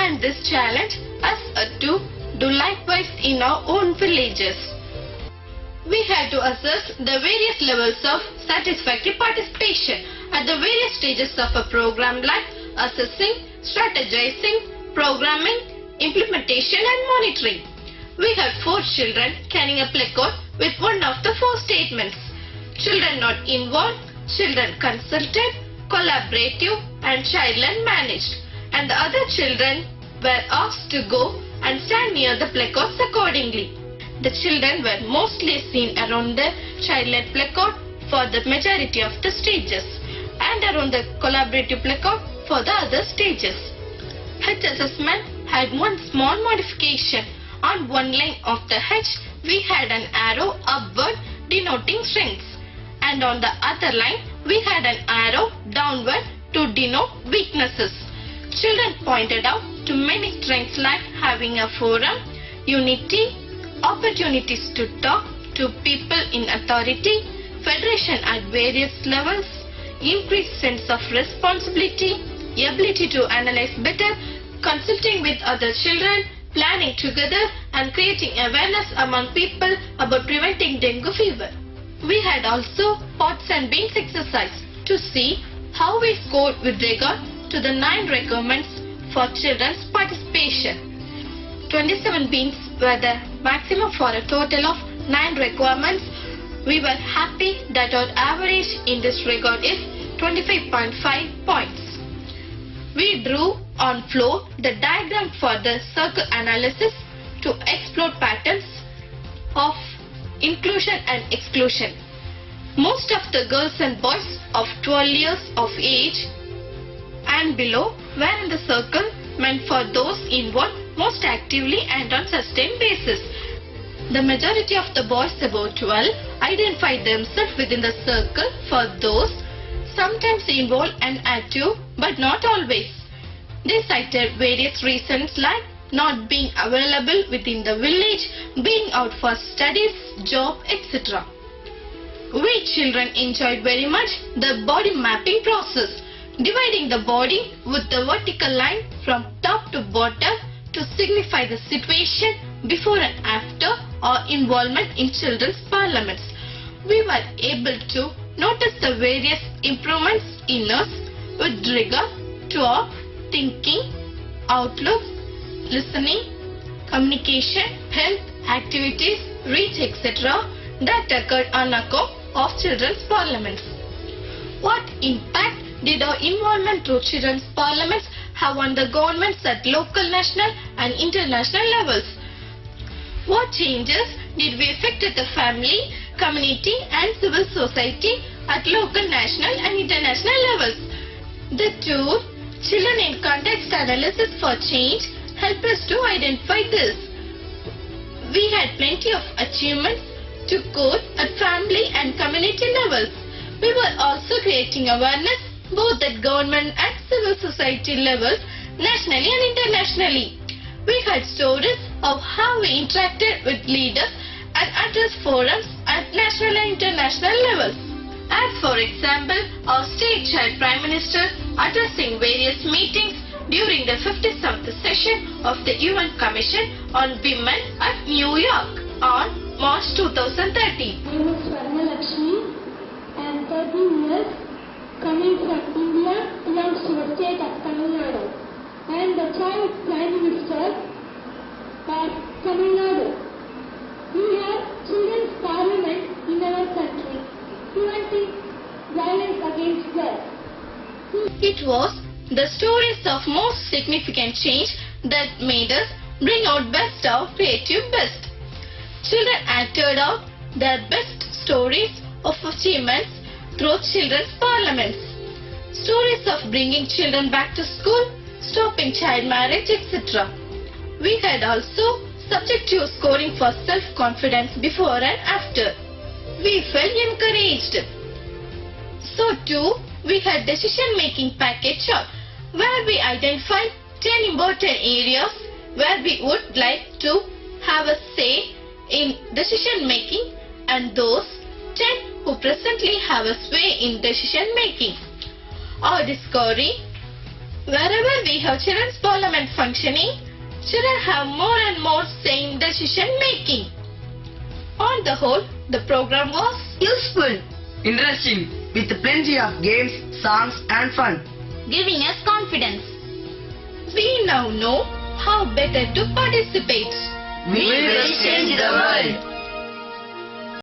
and this challenged us to do likewise in our own villages. We had to assess the various levels of satisfactory participation at the various stages of a program like assessing, strategizing, programming, implementation and monitoring. We had 4 children carrying a placard with one of the 4 statements: children not involved, children consulted, collaborative and children managed, and the other children were asked to go and stand near the placards accordingly. The children were mostly seen around the child-led placard for the majority of the stages and around the collaborative placard for the other stages. H assessment had one small modification. On one line of the H, we had an arrow upward denoting strengths, and on the other line, we had an arrow downward to denote weaknesses. Children pointed out to many strengths like having a forum, unity, opportunities to talk to people in authority, federation at various levels, increased sense of responsibility, ability to analyze better, consulting with other children, planning together and creating awareness among people about preventing dengue fever. We had also pots and beans exercise to see how we scored with regard to the 9 requirements for children's participation. 27 beans were the maximum for a total of 9 requirements. We were happy that our average in this regard is 25.5 points. We drew on floor the diagram for the circle analysis to explore patterns of inclusion and exclusion. Most of the girls and boys of 12 years of age and below were in the circle meant for those involved most actively and on sustained basis. The majority of the boys above 12 identified themselves within the circle for those sometimes involved and active but not always. They cited various reasons like not being available within the village, being out for studies, job, etc. We children enjoyed very much the body mapping process, dividing the body with the vertical line from top to bottom to signify the situation before and after our involvement in children's parliaments. We were able to notice the various improvements in us with regard to our thinking, outlook, listening, communication, health, activities, reach, etc. that occurred on account of children's parliaments. What impact did our involvement through children's parliaments have on the governments at local, national and international levels? What changes did we effect at the family, community and civil society at local, national and international levels? The tool Children in Context Analysis for Change help us to identify this. We had plenty of achievements to quote at family and community levels. We were also creating awareness both at government and civil society levels, nationally and internationally. We had stories of how we interacted with leaders and addressed forums at national and international levels. As for example, our state child Prime Minister addressing various meetings during the 57th session of the UN Commission on Women at New York on March 2013. My name is Swarna Lakshmi. I am 13 years, coming from India, belongs to the state of Tamil Nadu. I am the child Prime Minister of Tamil Nadu. We have children's parliament in our country, preventing violence against girls. It was the stories of most significant change that made us bring out best our creative best. Children acted out their best stories of achievements through children's parliaments. Stories of bringing children back to school, stopping child marriage, etc. We had also subjective scoring for self-confidence before and after. We felt encouraged. So too, we had decision-making package chart where we identified 10 important areas where we would like to have a say in decision-making and those 10 who presently have a sway in decision-making. Our discovery Wherever we have children's parliament functioning, children have more and more say in decision making. On the whole, the program was Useful, Interesting, with plenty of games, songs and fun. giving us confidence. we now know how better to participate. We will change the world.